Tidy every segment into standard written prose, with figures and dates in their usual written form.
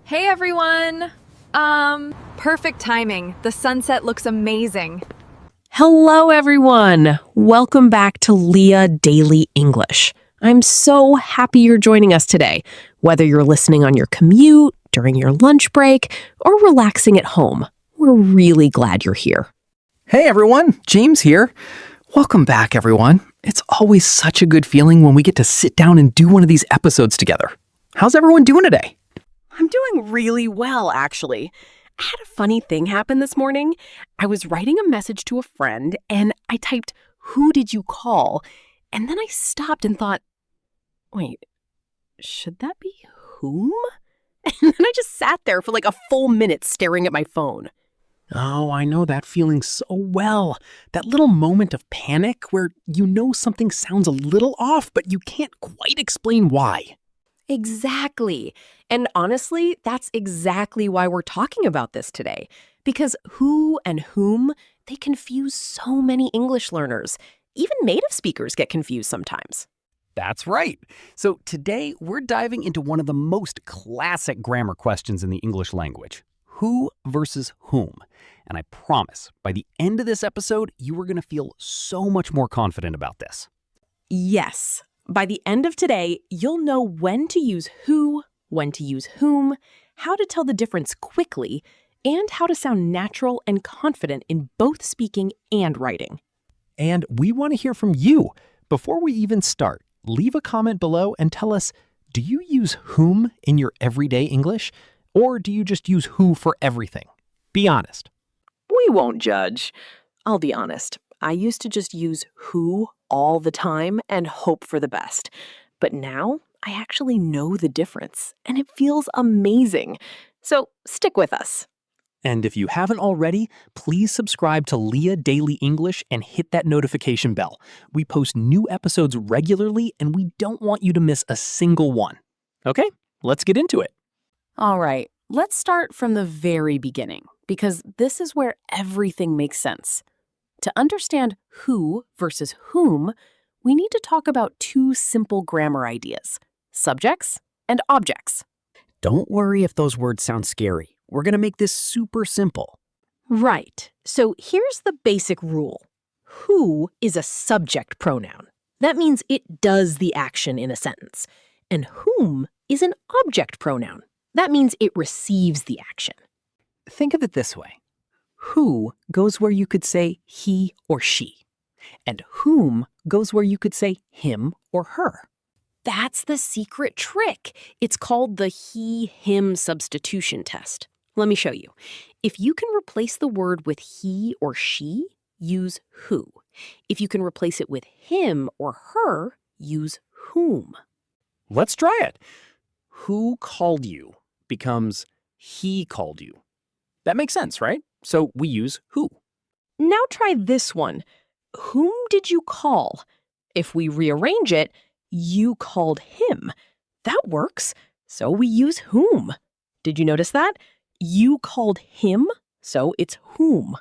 Hey everyone! Perfect timing. The sunset looks amazing. Hello, everyone. Welcome back to Leah Daily English. I'm so happy you're joining us today, whether you're listening on your commute, during your lunch break, or relaxing at home. We're really glad you're here. Hey everyone, James here. Welcome back, everyone. It's always such a good feeling when we get to sit down and do one of these episodes together. How's everyone doing today? I'm doing really well, actually. I had a funny thing happen this morning. I was writing a message to a friend and I typed, "Who did you call?" And then I stopped and thought, wait, should that be whom? And then I just sat there for like a full minute staring at my phone. Oh, I know that feeling so well. That little moment of panic where you know something sounds a little off, but you can't quite explain why. Exactly. And honestly, that's exactly why we're talking about this today. Because who and whom, they confuse so many English learners. Even native speakers get confused sometimes. That's right. So today we're diving into one of the most classic grammar questions in the English language. Who versus whom? And I promise, by the end of this episode, you are going to feel so much more confident about this. Yes. By the end of today, you'll know when to use who, when to use whom, how to tell the difference quickly, and how to sound natural and confident in both speaking and writing. And we want to hear from you. Before we even start, leave a comment below and tell us, do you use whom in your everyday English? Or do you just use who for everything? Be honest. We won't judge. I'll be honest. I used to just use who all the time and hope for the best. But now I actually know the difference, and it feels amazing. So stick with us. And if you haven't already, please subscribe to Leah Daily English and hit that notification bell. We post new episodes regularly, and we don't want you to miss a single one. Okay, let's get into it. All right, let's start from the very beginning, because this is where everything makes sense. To understand who versus whom, we need to talk about two simple grammar ideas: subjects and objects. Don't worry if those words sound scary. We're going to make this super simple. Right. So here's the basic rule. Who is a subject pronoun. That means it does the action in a sentence. And whom is an object pronoun. That means it receives the action. Think of it this way. Who goes where you could say he or she. And whom goes where you could say him or her. That's the secret trick. It's called the he-him substitution test. Let me show you. If you can replace the word with he or she, use who. If you can replace it with him or her, use whom. Let's try it. Who called you becomes he called you. That makes sense, right? So we use who. Now try this one. Whom did you call? If we rearrange it, you called him. That works. So we use whom. Did you notice that? You called him, so it's whom.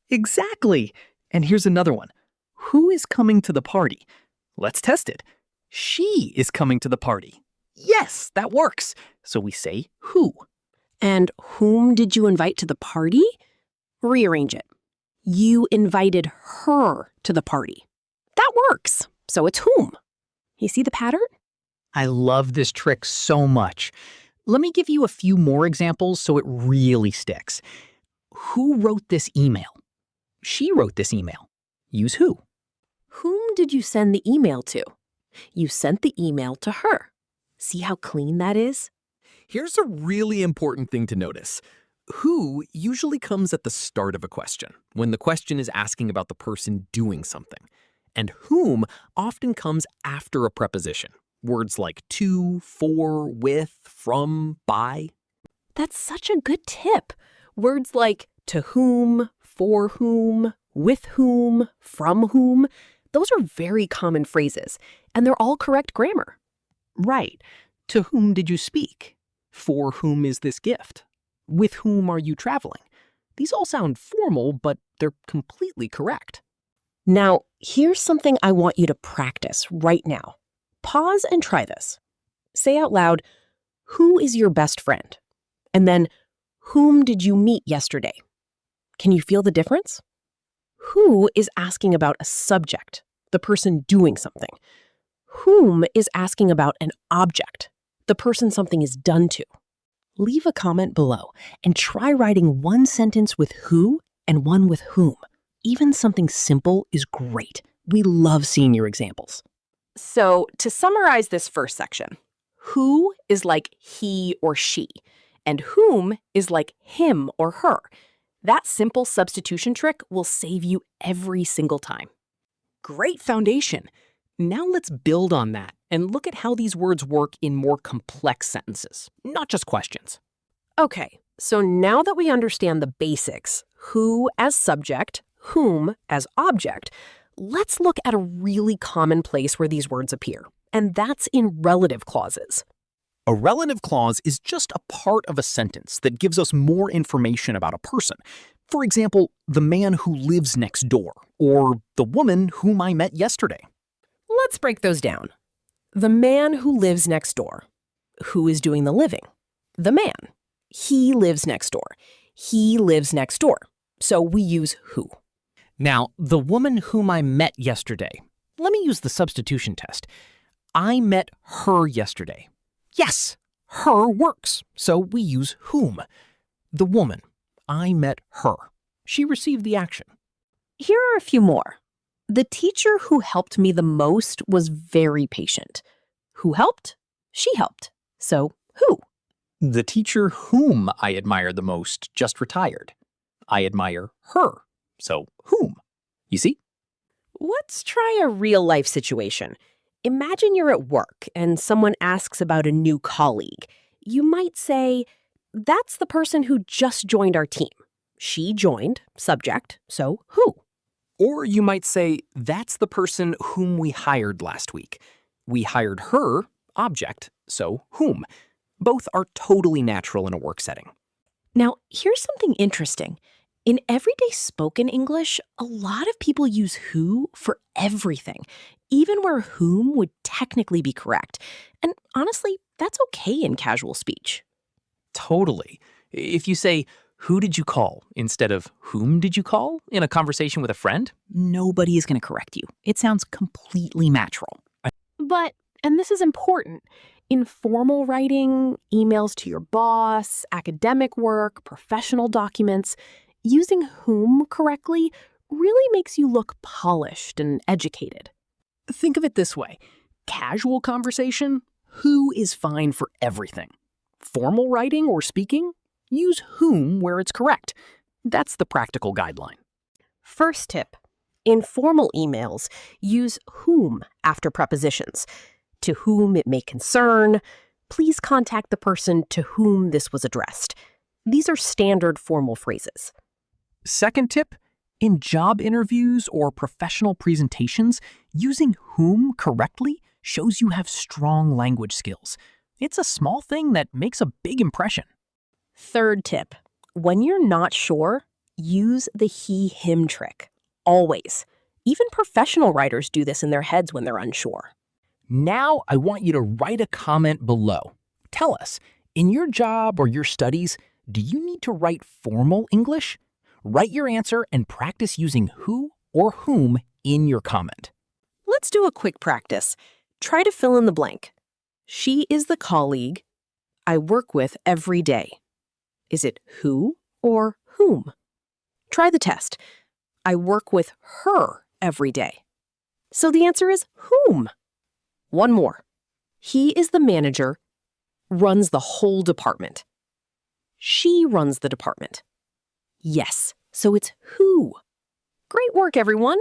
Exactly. And here's another one. Who is coming to the party? Let's test it. She is coming to the party. Yes, that works. So we say who. And whom did you invite to the party? Rearrange it. You invited her to the party. That works. So it's whom. You see the pattern? I love this trick so much. Let me give you a few more examples so it really sticks. Who wrote this email? She wrote this email. Use who. Whom did you send the email to? You sent the email to her. See how clean that is? Here's a really important thing to notice. Who usually comes at the start of a question, when the question is asking about the person doing something. And whom often comes after a preposition. Words like to, for, with, from, by. That's such a good tip. Words like to whom, for whom, with whom, from whom, those are very common phrases, and they're all correct grammar. Right. To whom did you speak? For whom is this gift? With whom are you traveling? These all sound formal, but they're completely correct. Now, here's something I want you to practice right now. Pause and try this. Say out loud, who is your best friend? And then, whom did you meet yesterday? Can you feel the difference? Who is asking about a subject, the person doing something. Whom is asking about an object, the person something is done to. Leave a comment below and try writing one sentence with who and one with whom. Even something simple is great. We love seeing your examples. So, to summarize this first section, who is like he or she, and whom is like him or her. That simple substitution trick will save you every single time. Great foundation. Now let's build on that and look at how these words work in more complex sentences, not just questions. Okay, so now that we understand the basics, who as subject, whom as object, let's look at a really common place where these words appear, and that's in relative clauses. A relative clause is just a part of a sentence that gives us more information about a person. For example, the man who lives next door, or the woman whom I met yesterday. Let's break those down. The man who lives next door. Who is doing the living? The man. He lives next door. He lives next door. So we use who. Now, the woman whom I met yesterday. Let me use the substitution test. I met her yesterday. Yes, her works, so we use whom. The woman. I met her. She received the action. Here are a few more. The teacher who helped me the most was very patient. Who helped? She helped. So, who? The teacher whom I admire the most just retired. I admire her. So, whom? You see? Let's try a real-life situation. Imagine you're at work and someone asks about a new colleague. You might say, that's the person who just joined our team. She joined, subject, so who? Or you might say, that's the person whom we hired last week. We hired her, object, so whom. Both are totally natural in a work setting. Now, here's something interesting. In everyday spoken English, a lot of people use who for everything, even where whom would technically be correct. And honestly, that's okay in casual speech. Totally. If you say, who did you call instead of whom did you call in a conversation with a friend, nobody is going to correct you. It sounds completely natural. But, and this is important, in formal writing, emails to your boss, academic work, professional documents, using whom correctly really makes you look polished and educated. Think of it this way. Casual conversation, who is fine for everything. Formal writing or speaking, use whom where it's correct. That's the practical guideline. First tip. In formal emails, use whom after prepositions. To whom it may concern, please contact the person to whom this was addressed. These are standard formal phrases. Second tip, in job interviews or professional presentations, using whom correctly shows you have strong language skills. It's a small thing that makes a big impression. Third tip, when you're not sure, use the he/him trick. Always. Even professional writers do this in their heads when they're unsure. Now I want you to write a comment below. Tell us, in your job or your studies, do you need to write formal English? Write your answer and practice using who or whom in your comment. Let's do a quick practice. Try to fill in the blank. She is the colleague I work with every day. Is it who or whom? Try the test. I work with her every day. So the answer is whom. One more. He is the manager, runs the whole department. She runs the department. Yes, so it's who. Great work, everyone.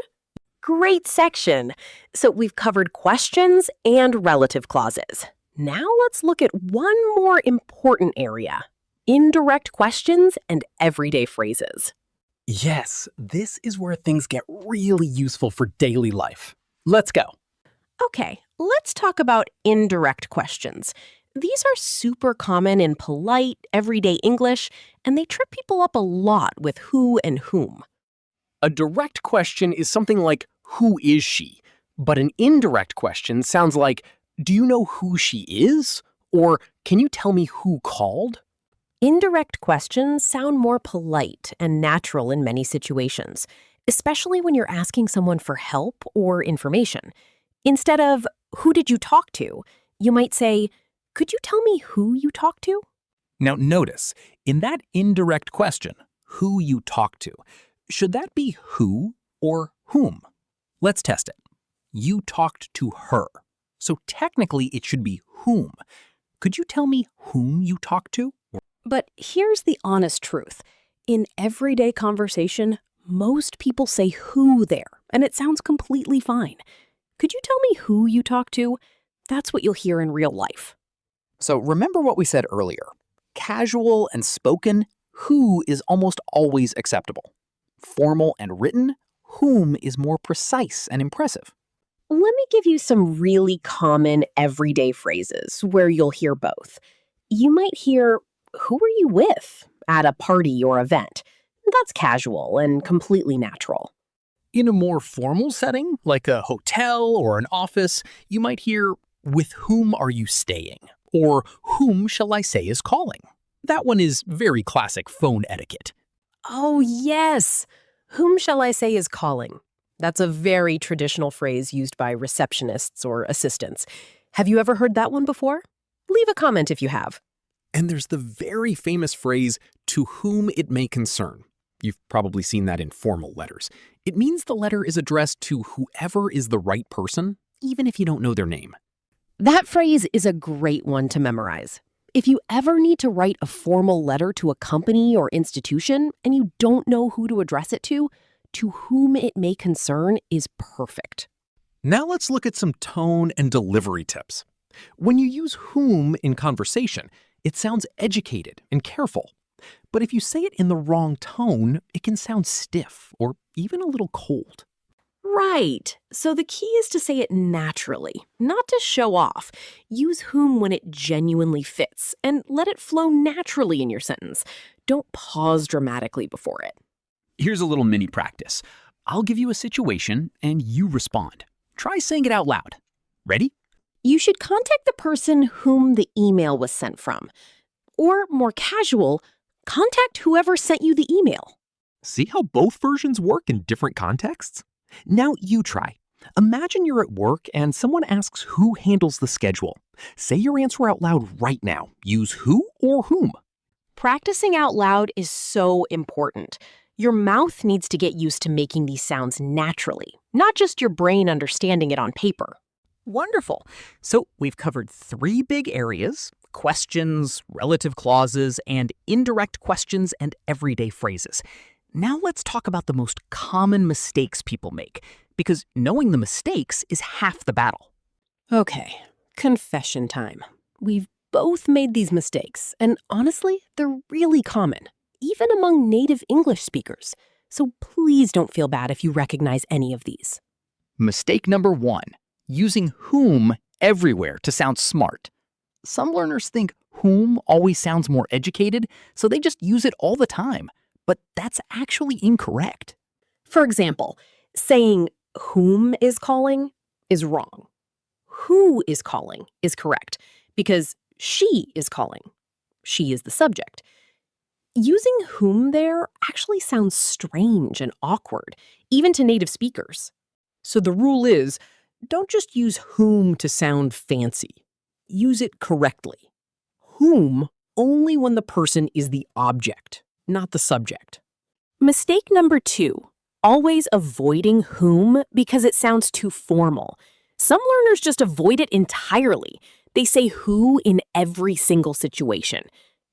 Great section. So we've covered questions and relative clauses. Now let's look at one more important area. Indirect questions and everyday phrases. Yes, this is where things get really useful for daily life. Let's go. Okay, let's talk about indirect questions. These are super common in polite, everyday English, and they trip people up a lot with who and whom. A direct question is something like, who is she? But an indirect question sounds like, do you know who she is? Or can you tell me who called? Indirect questions sound more polite and natural in many situations, especially when you're asking someone for help or information. Instead of, "Who did you talk to?" you might say, "Could you tell me who you talked to?" Now notice, in that indirect question, who you talk to, should that be who or whom? Let's test it. You talked to her. So technically it should be whom. Could you tell me whom you talked to? But here's the honest truth. In everyday conversation, most people say who there, and it sounds completely fine. Could you tell me who you talked to? That's what you'll hear in real life. So remember what we said earlier. Casual and spoken, who is almost always acceptable. Formal and written, whom is more precise and impressive. Let me give you some really common everyday phrases where you'll hear both. You might hear, "Who are you with?" at a party or event. That's casual and completely natural. In a more formal setting, like a hotel or an office, you might hear, "With whom are you staying?" Or "Whom shall I say is calling?" That one is very classic phone etiquette. Oh, yes. "Whom shall I say is calling?" That's a very traditional phrase used by receptionists or assistants. Have you ever heard that one before? Leave a comment if you have. And there's the very famous phrase, "to whom it may concern." You've probably seen that in formal letters. It means the letter is addressed to whoever is the right person, even if you don't know their name. That phrase is a great one to memorize. If you ever need to write a formal letter to a company or institution and you don't know who to address it to whom it may concern is perfect. Now let's look at some tone and delivery tips. When you use whom in conversation, it sounds educated and careful. But if you say it in the wrong tone, it can sound stiff or even a little cold. Right. So the key is to say it naturally, not to show off. Use whom when it genuinely fits and let it flow naturally in your sentence. Don't pause dramatically before it. Here's a little mini practice. I'll give you a situation and you respond. Try saying it out loud. Ready? You should contact the person whom the email was sent from. Or more casual, contact whoever sent you the email. See how both versions work in different contexts? Now you try. Imagine you're at work and someone asks who handles the schedule. Say your answer out loud right now. Use who or whom. Practicing out loud is so important. Your mouth needs to get used to making these sounds naturally, not just your brain understanding it on paper. Wonderful. So we've covered 3 big areas: questions, relative clauses, and indirect questions and everyday phrases. Now let's talk about the most common mistakes people make, because knowing the mistakes is half the battle. Okay, confession time. We've both made these mistakes, and honestly, they're really common, even among native English speakers. So please don't feel bad if you recognize any of these. Mistake number 1, using whom everywhere to sound smart. Some learners think whom always sounds more educated, so they just use it all the time. But that's actually incorrect. For example, saying whom is calling is wrong. Who is calling is correct because she is calling. She is the subject. Using whom there actually sounds strange and awkward, even to native speakers. So the rule is, don't just use whom to sound fancy. Use it correctly. Whom only when the person is the object, not the subject. Mistake number 2, always avoiding whom because it sounds too formal. Some learners just avoid it entirely. They say who in every single situation.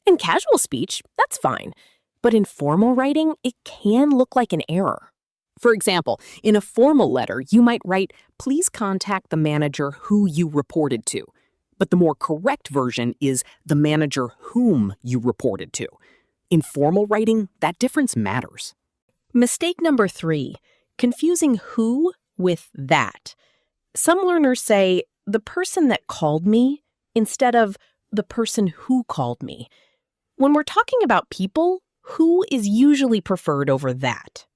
In casual speech, that's fine. But in formal writing, it can look like an error. For example, in a formal letter, you might write, "Please contact the manager who you reported to." But the more correct version is the manager whom you reported to. In formal writing, that difference matters. Mistake number 3, confusing who with that. Some learners say, "the person that called me," instead of "the person who called me." When we're talking about people, who is usually preferred over that.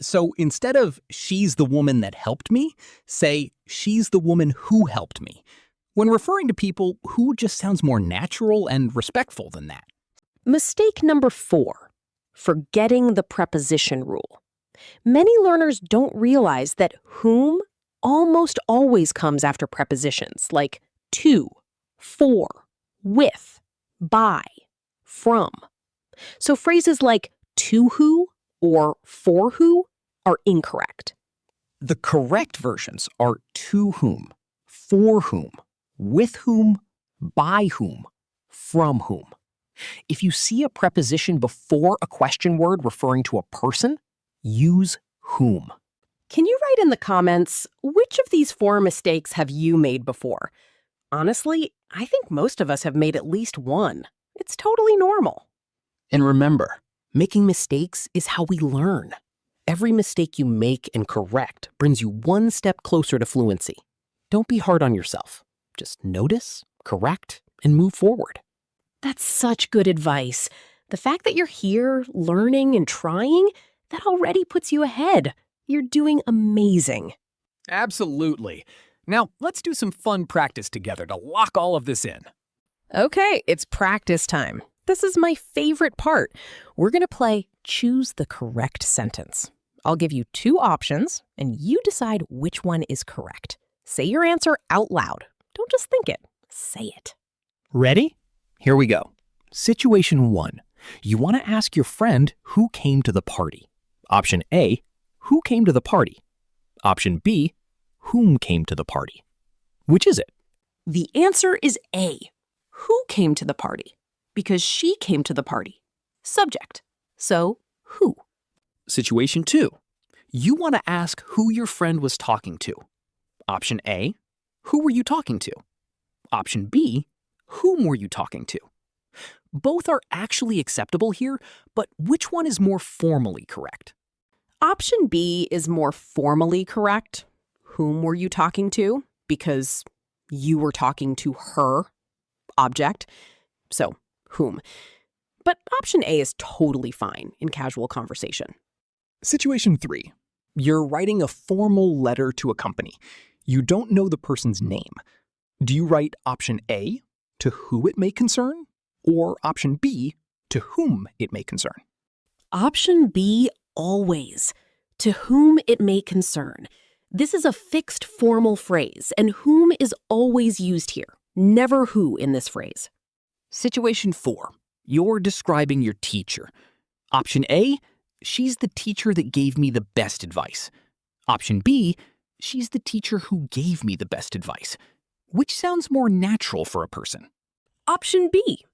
So instead of "she's the woman that helped me," say "she's the woman who helped me." When referring to people, who just sounds more natural and respectful than that. Mistake number 4, forgetting the preposition rule. Many learners don't realize that whom almost always comes after prepositions like to, for, with, by, from. So phrases like to who or for who are incorrect. The correct versions are to whom, for whom, with whom, by whom, from whom. If you see a preposition before a question word referring to a person, use whom. Can you write in the comments, which of these 4 mistakes have you made before? Honestly, I think most of us have made at least one. It's totally normal. And remember, making mistakes is how we learn. Every mistake you make and correct brings you one step closer to fluency. Don't be hard on yourself. Just notice, correct, and move forward. That's such good advice. The fact that you're here, learning and trying, that already puts you ahead. You're doing amazing. Absolutely. Now, let's do some fun practice together to lock all of this in. Okay, it's practice time. This is my favorite part. We're going to play Choose the Correct Sentence. I'll give you 2 options, and you decide which one is correct. Say your answer out loud. Don't just think it. Say it. Ready? Here we go. Situation 1. You want to ask your friend who came to the party. Option A, who came to the party? Option B, whom came to the party? Which is it? The answer is A. Who came to the party? Because she came to the party. Subject. So, who? Situation 2. You want to ask who your friend was talking to. Option A, who were you talking to? Option B, whom were you talking to? Both are actually acceptable here, but which one is more formally correct? Option B is more formally correct. Whom were you talking to? Because you were talking to her. Object. So, whom. But option A is totally fine in casual conversation. Situation 3. You're writing a formal letter to a company. You don't know the person's name. Do you write option A, to who it may concern, or option B, to whom it may concern? Option B, always. To whom it may concern. This is a fixed formal phrase, and whom is always used here. Never who in this phrase. Situation 4. You're describing your teacher. Option A, she's the teacher that gave me the best advice. Option B, she's the teacher who gave me the best advice. Which sounds more natural for a person? Option B,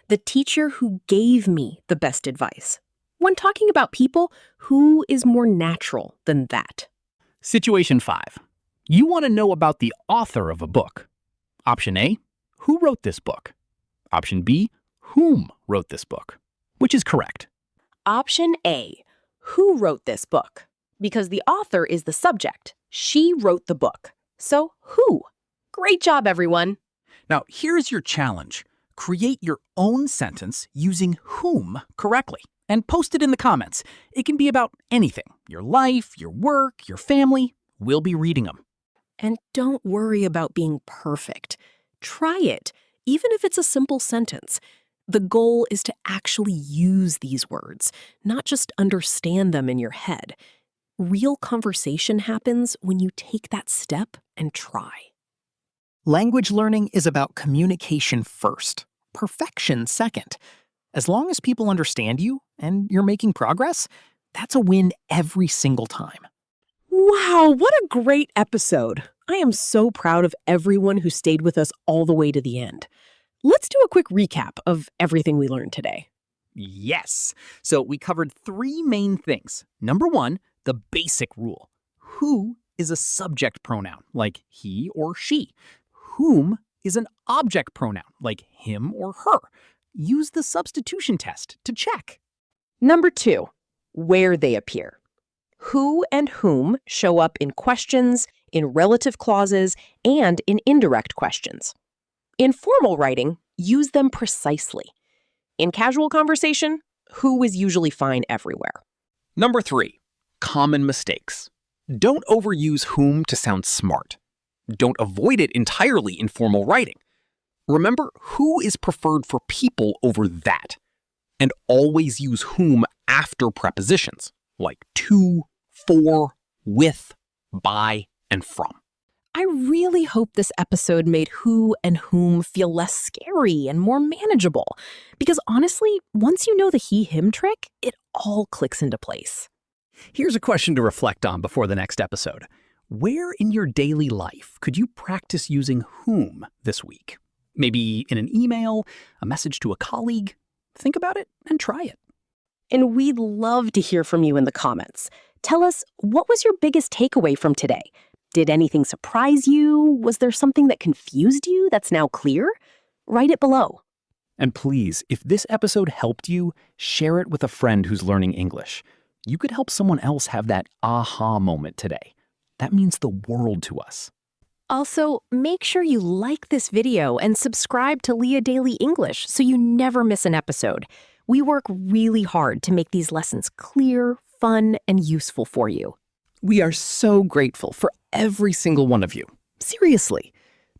the teacher who gave me the best advice. When talking about people, who is more natural than that? Situation 5. You want to know about the author of a book. Option A, who wrote this book? Option B, whom wrote this book? Which is correct? Option A, who wrote this book? Because the author is the subject. She wrote the book. So who? Great job, everyone. Now, here's your challenge. Create your own sentence using whom correctly and post it in the comments. It can be about anything. Your life, your work, your family. We'll be reading them. And don't worry about being perfect. Try it, even if it's a simple sentence. The goal is to actually use these words, not just understand them in your head. Real conversation happens when you take that step and try. Language learning is about communication first, perfection second. As long as people understand you and you're making progress, that's a win every single time. Wow, what a great episode. I am so proud of everyone who stayed with us all the way to the end. Let's do a quick recap of everything we learned today. Yes. So we covered 3 main things. Number 1, the basic rule. Who is a subject pronoun, like he or she? Whom is an object pronoun, like him or her? Use the substitution test to check. Number 2, where they appear. Who and whom show up in questions, in relative clauses, and in indirect questions. In formal writing, use them precisely. In casual conversation, who is usually fine everywhere. Number 3, common mistakes. Don't overuse whom to sound smart. Don't avoid it entirely in formal writing. Remember, who is preferred for people over that. And always use whom after prepositions, like to, for, with, by, and from. I really hope this episode made who and whom feel less scary and more manageable. Because honestly, once you know the he-him trick, it all clicks into place. Here's a question to reflect on before the next episode. Where in your daily life could you practice using whom this week? Maybe in an email, a message to a colleague? Think about it and try it. And we'd love to hear from you in the comments. Tell us, what was your biggest takeaway from today? Did anything surprise you? Was there something that confused you that's now clear? Write it below. And please, if this episode helped you, share it with a friend who's learning English. You could help someone else have that aha moment today. That means the world to us. Also, make sure you like this video and subscribe to Leah Daily English so you never miss an episode. We work really hard to make these lessons clear, fun, and useful for you. We are so grateful for every single one of you. Seriously,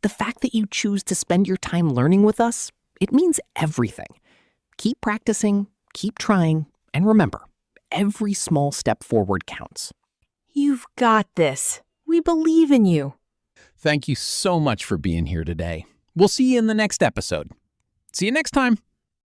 the fact that you choose to spend your time learning with us, it means everything. Keep practicing, keep trying, and remember, every small step forward counts. You've got this. We believe in you. Thank you so much for being here today. We'll see you in the next episode. See you next time.